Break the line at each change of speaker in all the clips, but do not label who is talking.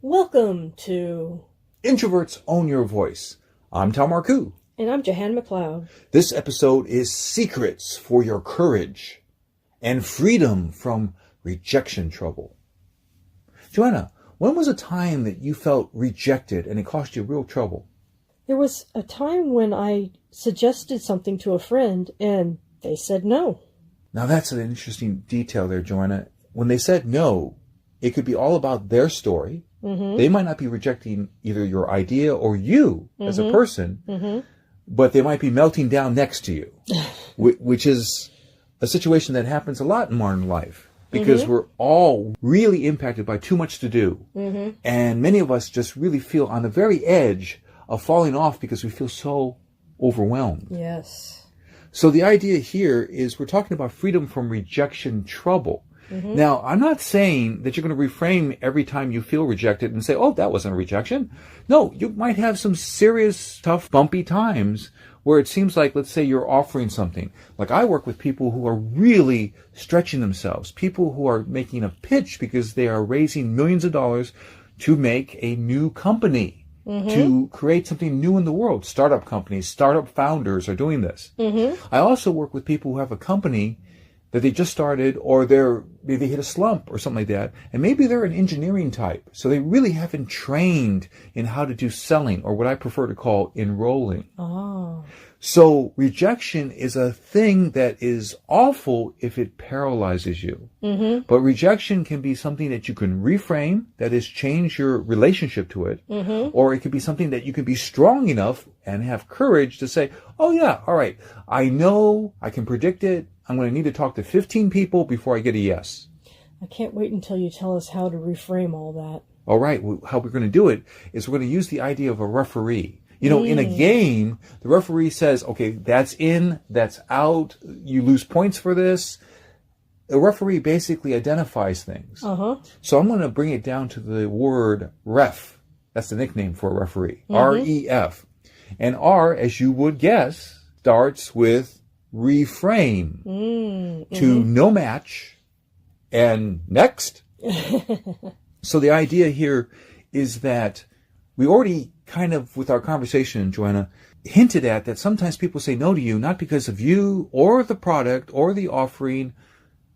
Welcome to
Introverts Own Your Voice. I'm Tom Marcoux.
And I'm Johanna.
This episode is Secrets for Your Courage and Freedom from Rejection Trouble. Johanna, when was a time that you felt rejected and it cost you real trouble?
There was a time when I suggested something to a friend and they said no.
Now that's an interesting detail there, Johanna. When they said no, it could be all about their story. Mm-hmm. They might not be rejecting either your idea or you as a person, but they might be melting down next to you, which is a situation that happens a lot in modern life because we're all really impacted by too much to do. And many of us just really feel on the very edge of falling off because we feel so overwhelmed.
Yes.
So the idea here is we're talking about freedom from rejection trouble. Now, I'm not saying that you're going to reframe every time you feel rejected and say, oh, that wasn't a rejection. No, you might have some serious, tough, bumpy times where it seems like, let's say you're offering something. Like I work with people who are really stretching themselves, people who are making a pitch because they are raising millions of dollars to make a new company, to create something new in the world. Startup companies, startup founders are doing this. I also work with people who have a company that they just started, or maybe they hit a slump or something like that, and maybe they're an engineering type, so they really haven't trained in how to do selling, or what I prefer to call enrolling.
Oh.
So rejection is a thing that is awful if it paralyzes you. But rejection can be something that you can reframe, that is, change your relationship to it, or it could be something that you can be strong enough and have courage to say, oh yeah, all right, I know, I can predict it, I'm going to need to talk to 15 people before I get a yes.
I can't wait until you tell us how to reframe all that.
All right. Well, how we're going to do it is we're going to use the idea of a referee. You know, in a game, the referee says, okay, that's in, that's out, you lose points for this. The referee basically identifies things. So I'm going to bring it down to the word ref. That's the nickname for a referee. R-E-F. And R, as you would guess, starts with reframe to no match and next. So the idea here is that we already kind of, with our conversation, Johanna, hinted at that sometimes people say no to you, not because of you or the product or the offering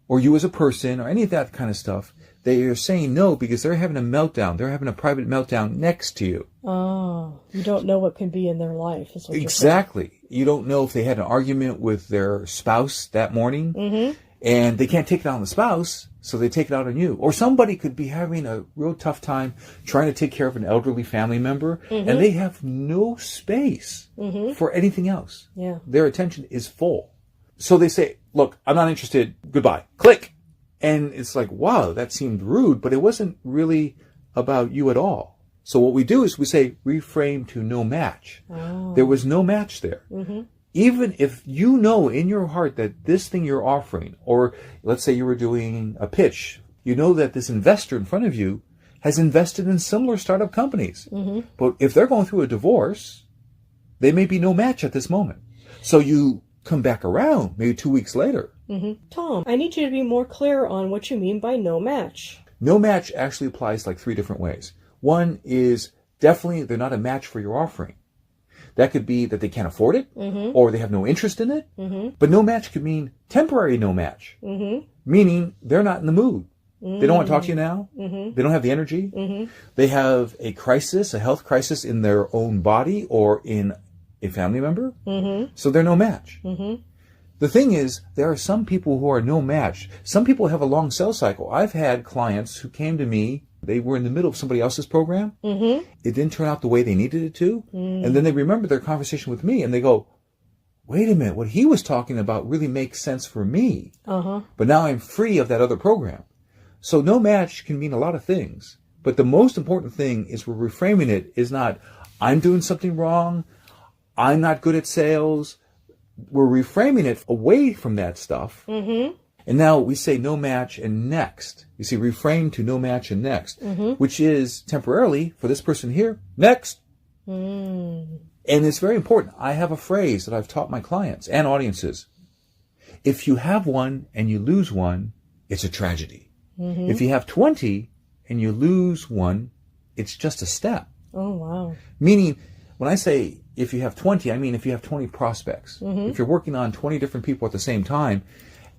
or you as a person or any of that kind of stuff. They are saying no because they're having a meltdown. They're having a private meltdown next to you.
Oh, you don't know what can be in their life. Is what
exactly. You don't know if they had an argument with their spouse that morning and they can't take it out on the spouse, so they take it out on you. Or somebody could be having a real tough time trying to take care of an elderly family member and they have no space for anything else.
Yeah.
Their attention is full. So they say, look, I'm not interested. Goodbye. Click. And it's like, wow, that seemed rude, but it wasn't really about you at all. So what we do is we say reframe to no match. Oh. There was no match there. Even if you know in your heart that this thing you're offering, or let's say you were doing a pitch, you know that this investor in front of you has invested in similar startup companies. But if they're going through a divorce, they may be no match at this moment. So you come back around maybe 2 weeks later.
Tom, I need you to be more clear on what you mean by no match.
No match actually applies like 3 different ways. One is definitely they're not a match for your offering. That could be that they can't afford it or they have no interest in it. But no match could mean temporary no match, meaning they're not in the mood. They don't want to talk to you now. They don't have the energy. They have a crisis, a health crisis in their own body or in a family member. So they're no match. The thing is, there are some people who are no match. Some people have a long sales cycle. I've had clients who came to me, they were in the middle of somebody else's program. It didn't turn out the way they needed it to. And then they remember their conversation with me and they go, wait a minute, what he was talking about really makes sense for me. But now I'm free of that other program. So no match can mean a lot of things. But the most important thing is we're reframing it is not, I'm doing something wrong, I'm not good at sales. We're reframing it away from that stuff. And now we say no match and next. You see, reframe to no match and next, which is temporarily for this person here, next. And it's very important. I have a phrase that I've taught my clients and audiences. If you have one and you lose one, it's a tragedy. If you have 20 and you lose one, It's just a step.
Oh, wow.
Meaning, when I say if you have 20, I mean if you have 20 prospects. If you're working on 20 different people at the same time,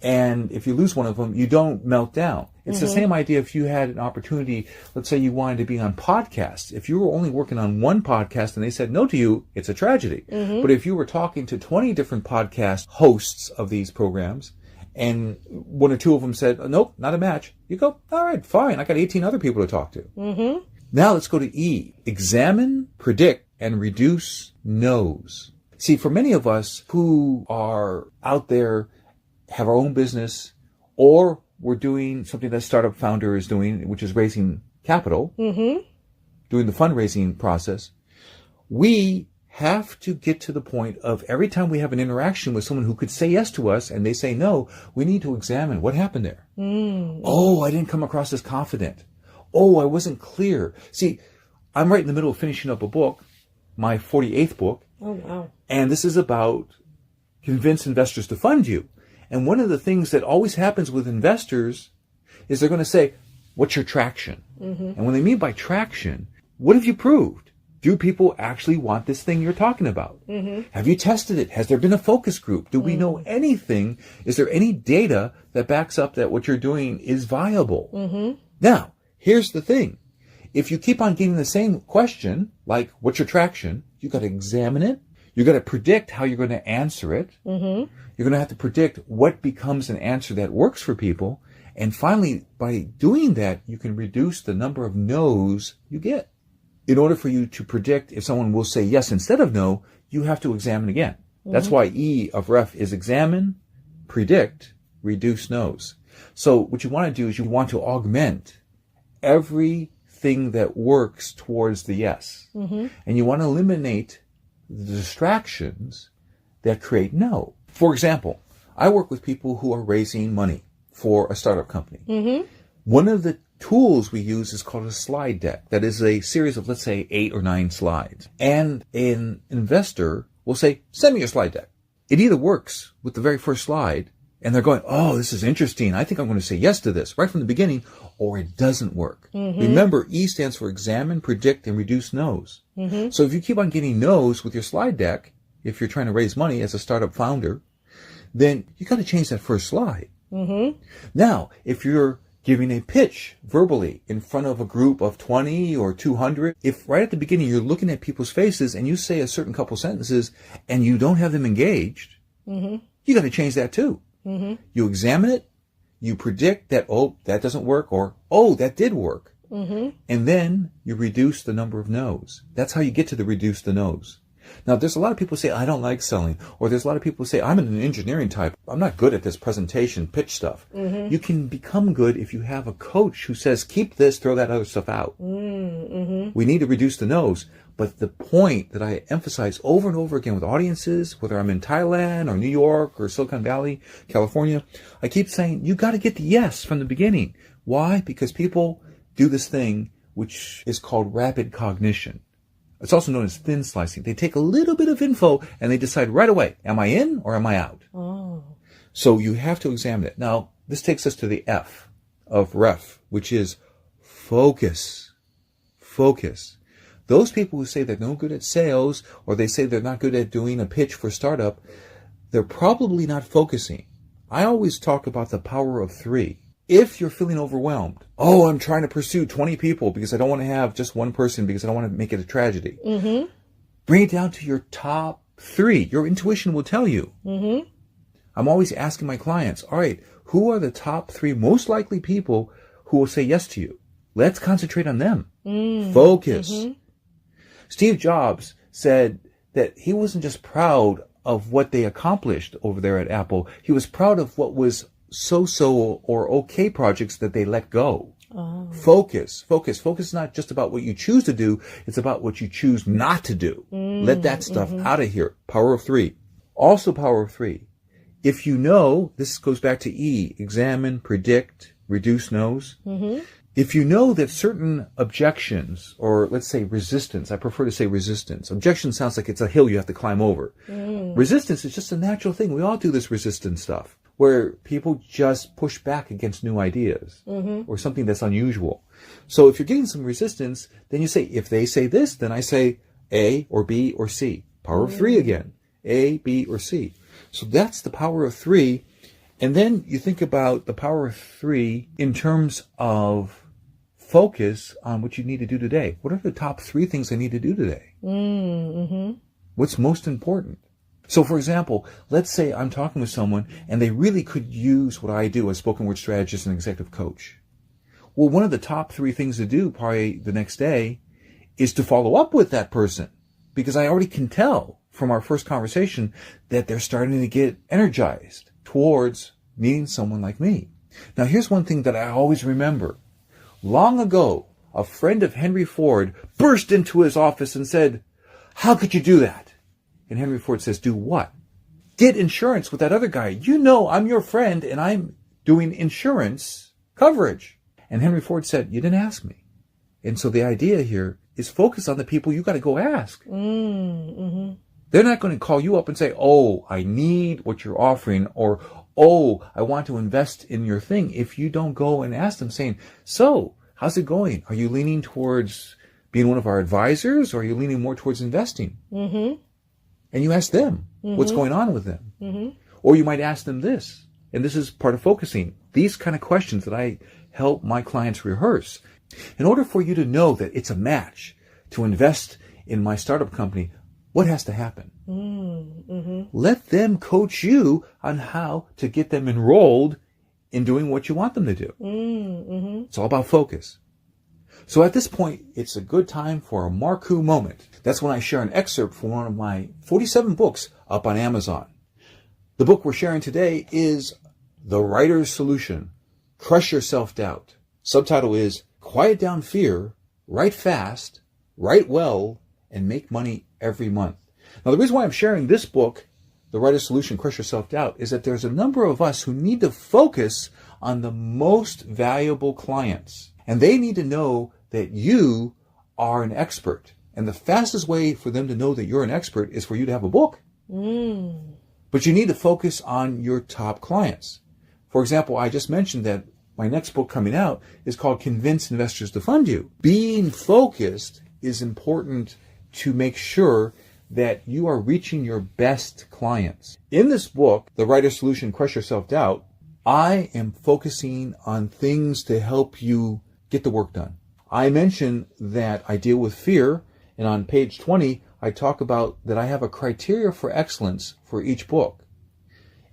and if you lose one of them, you don't melt down. It's the same idea if you had an opportunity, let's say you wanted to be on podcasts. If you were only working on one podcast and they said no to you, it's a tragedy. But if you were talking to 20 different podcast hosts of these programs, and one or two of them said, nope, not a match, you go, all right, fine, I got 18 other people to talk to. Now let's go to E. Examine, predict, and reduce no's. See, for many of us who are out there, have our own business, or we're doing something that Startup Founder is doing, which is raising capital, doing the fundraising process, we have to get to the point of every time we have an interaction with someone who could say yes to us and they say no, we need to examine what happened there. Oh, I didn't come across as confident. Oh, I wasn't clear. See, I'm right in the middle of finishing up a book, my 48th book.
Oh, wow. And
this is about convince investors to fund you. And one of the things that always happens with investors is they're going to say, what's your traction? And when they mean by traction, what have you proved? Do people actually want this thing you're talking about? Have you tested it? Has there been a focus group? Do we know anything? Is there any data that backs up that what you're doing is viable? Now, here's the thing. If you keep on getting the same question, like what's your traction, you got to examine it. You got to predict how you're going to answer it. You're going to have to predict what becomes an answer that works for people. And finally, by doing that, you can reduce the number of no's you get. In order for you to predict if someone will say yes instead of no, you have to examine again. That's why E of REF is examine, predict, reduce no's. So what you want to do is you want to augment everything that works towards the yes. And you want to eliminate the distractions that create no. For example, I work with people who are raising money for a startup company. One of the tools we use is called a slide deck. That is a series of, let's say, 8 or 9 slides. And an investor will say, send me your slide deck. It either works with the very first slide, and they're going, oh, this is interesting. I think I'm going to say yes to this right from the beginning, or it doesn't work. Remember, E stands for examine, predict, and reduce no's. So if you keep on getting no's with your slide deck, if you're trying to raise money as a startup founder, then you got to change that first slide. Now, if you're giving a pitch verbally in front of a group of 20 or 200, if right at the beginning you're looking at people's faces and you say a certain couple sentences and you don't have them engaged, you got to change that too. You examine it, you predict that, oh, that doesn't work, or, oh, that did work. And then you reduce the number of no's. That's how you get to the reduce the no's. Now, there's a lot of people who say, I don't like selling. Or there's a lot of people who say, I'm an engineering type. I'm not good at this presentation, pitch stuff. You can become good if you have a coach who says, keep this, throw that other stuff out. We need to reduce the no's. But the point that I emphasize over and over again with audiences, whether I'm in Thailand or New York or Silicon Valley, California, I keep saying, you got to get the yes from the beginning. Why? Because people do this thing which is called rapid cognition. It's also known as thin slicing. They take a little bit of info and they decide right away, am I in or am I out? So you have to examine it. Now, this takes us to the F of REF, which is focus. Focus. Those people who say they're no good at sales, or they say they're not good at doing a pitch for startup, they're probably not focusing. I always talk about the power of 3. If you're feeling overwhelmed, oh, I'm trying to pursue 20 people because I don't want to have just one person because I don't want to make it a tragedy. Bring it down to your top 3. Your intuition will tell you. I'm always asking my clients, all right, who are the top 3 most likely people who will say yes to you? Let's concentrate on them. Focus. Steve Jobs said that he wasn't just proud of what they accomplished over there at Apple. He was proud of what was so-so or okay projects that they let go. Focus. Focus is not just about what you choose to do. It's about what you choose not to do. Let that stuff out of here. Power of 3. Also power of 3. If you know, this goes back to E, examine, predict, reduce no's. If you know that certain objections, or let's say resistance, I prefer to say resistance. Objection sounds like it's a hill you have to climb over. Resistance is just a natural thing. We all do this resistance stuff. where people just push back against new ideas or something that's unusual. So if you're getting some resistance, then you say, if they say this, then I say A or B or C. Power of 3 again. A, B, or C. So that's the power of 3. And then you think about the power of 3 in terms of focus on what you need to do today. What are the top 3 things I need to do today? What's most important? So, for example, let's say I'm talking with someone and they really could use what I do as spoken word strategist and executive coach. Well, one of the top 3 things to do probably the next day is to follow up with that person, because I already can tell from our first conversation that they're starting to get energized towards meeting someone like me. Now, here's one thing that I always remember. Long ago, a friend of Henry Ford burst into his office and said, "How could you do that?" And Henry Ford says, "Do what?" "Get insurance with that other guy. You know I'm your friend and I'm doing insurance coverage." And Henry Ford said, "You didn't ask me." And so the idea here is focus on the people you got to go ask. They're not going to call you up and say, "Oh, I need what you're offering," or "Oh, I want to invest in your thing," if you don't go and ask them saying, "So, how's it going? Are you leaning towards being one of our advisors, or are you leaning more towards investing?" And you ask them what's going on with them. Or you might ask them this, and this is part of focusing. These kind of questions that I help my clients rehearse. In order for you to know that it's a match to invest in my startup company, what has to happen? Let them coach you on how to get them enrolled in doing what you want them to do. It's all about focus. So at this point, it's a good time for a Marcoux moment. That's when I share an excerpt from one of my 47 books up on Amazon. The book we're sharing today is The Writer's Solution, Crush Your Self-Doubt. Subtitle is Quiet Down Fear, Write Fast, Write Well, and Make Money Every Month. Now, the reason why I'm sharing this book, The Writer's Solution, Crush Your Self-Doubt, is that there's a number of us who need to focus on the most valuable clients. And they need to know that you are an expert. And the fastest way for them to know that you're an expert is for you to have a book. But you need to focus on your top clients. For example, I just mentioned that my next book coming out is called Convince Investors to Fund You. Being focused is important to make sure that you are reaching your best clients. In this book, The Writer's Solution, Crush Your Self-Doubt, I am focusing on things to help you get the work done. I mentioned that I deal with fear, and on page 20, I talk about that I have a criteria for excellence for each book.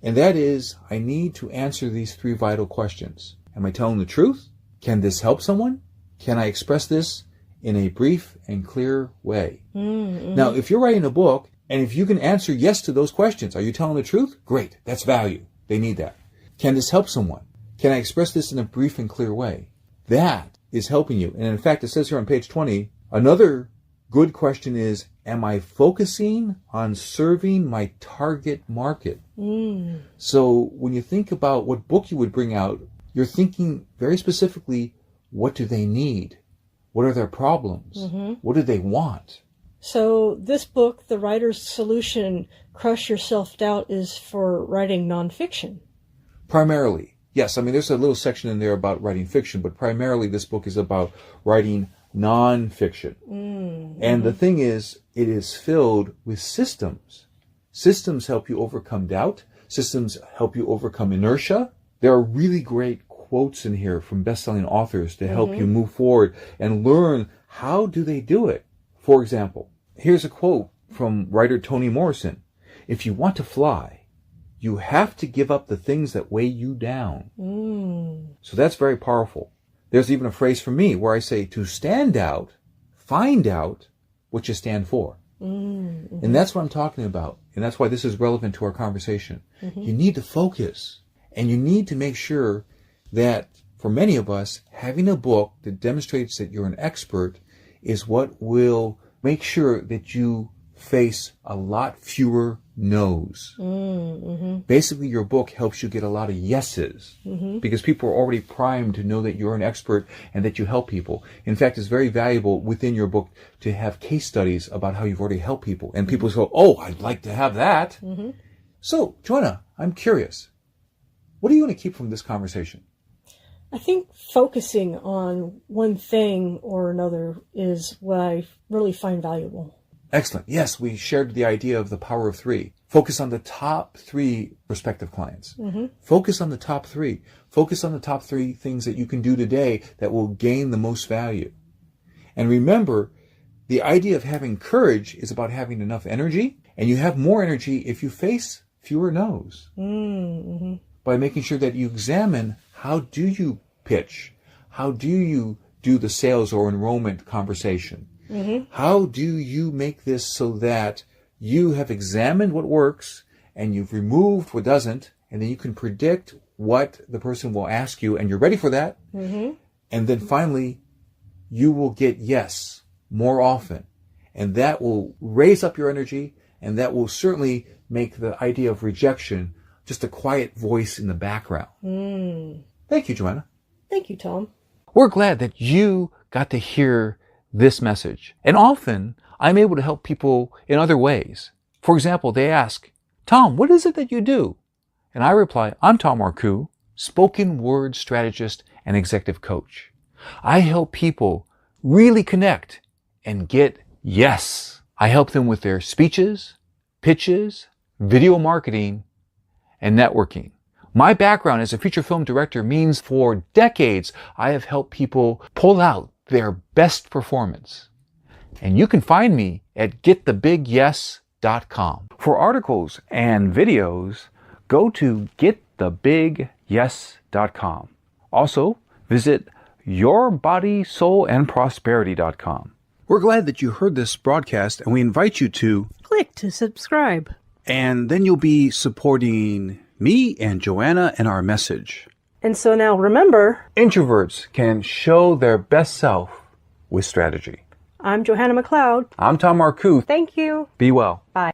And that is, I need to answer these 3 vital questions. Am I telling the truth? Can this help someone? Can I express this in a brief and clear way? Now, if you're writing a book, and if you can answer yes to those questions, are you telling the truth? Great, that's value. They need that. Can this help someone? Can I express this in a brief and clear way? That is helping you. And in fact, it says here on page 20, another good question is, am I focusing on serving my target market? So when you think about what book you would bring out, you're thinking very specifically, what do they need? What are their problems? What do they want?
So this book, The Writer's Solution, Crush Your Self-Doubt, is for writing nonfiction.
Primarily, yes. I mean, there's a little section in there about writing fiction, but primarily this book is about writing nonfiction. And the thing is, it is filled with systems. Systems help you overcome doubt. Systems help you overcome inertia. There are really great quotes in here from best-selling authors to help you move forward and learn how do they do it. For example, here's a quote from writer Toni Morrison. If you want to fly, you have to give up the things that weigh you down. So that's very powerful. There's even a phrase from me where I say, to stand out, find out what you stand for. And that's what I'm talking about. And that's why this is relevant to our conversation. You need to focus. And you need to make sure that, for many of us, having a book that demonstrates that you're an expert is what will make sure that you face a lot fewer no's. Basically, your book helps you get a lot of yeses because people are already primed to know that you're an expert and that you help people. In fact, it's very valuable within your book to have case studies about how you've already helped people. And people go, oh, I'd like to have that. So, Johanna, I'm curious. What do you want to keep from this conversation?
I think focusing on one thing or another is what I really find valuable.
Excellent. Yes, we shared the idea of the power of three. Focus on the top three prospective clients. Focus on the top three. Focus on the top three things that you can do today that will gain the most value. And remember, the idea of having courage is about having enough energy, and you have more energy if you face fewer no's. By making sure that you examine, how do you pitch? How do you do the sales or enrollment conversation? How do you make this so that you have examined what works and you've removed what doesn't, and then you can predict what the person will ask you and you're ready for that. And then finally, you will get yes more often. And that will raise up your energy, and that will certainly make the idea of rejection just a quiet voice in the background. Thank you, Johanna.
Thank you, Tom.
We're glad that you got to hear this message. And often, I'm able to help people in other ways. For example, they ask, Tom, what is it that you do? And I reply, I'm Tom Marcoux, spoken word strategist and executive coach. I help people really connect and get yes. I help them with their speeches, pitches, video marketing, and networking. My background as a feature film director means for decades I have helped people pull out their best performance. And you can find me at getthebigyes.com. For articles and videos, go to getthebigyes.com. Also, visit yourbodysoulandprosperity.com. We're glad that you heard this broadcast, and we invite you to
Click to subscribe.
and then you'll be supporting me and Johanna and our message.
And so now remember,
Introverts can show their best self with strategy.
I'm Johanna McLeod.
I'm Tom Marcoux.
Thank you.
Be well.
Bye.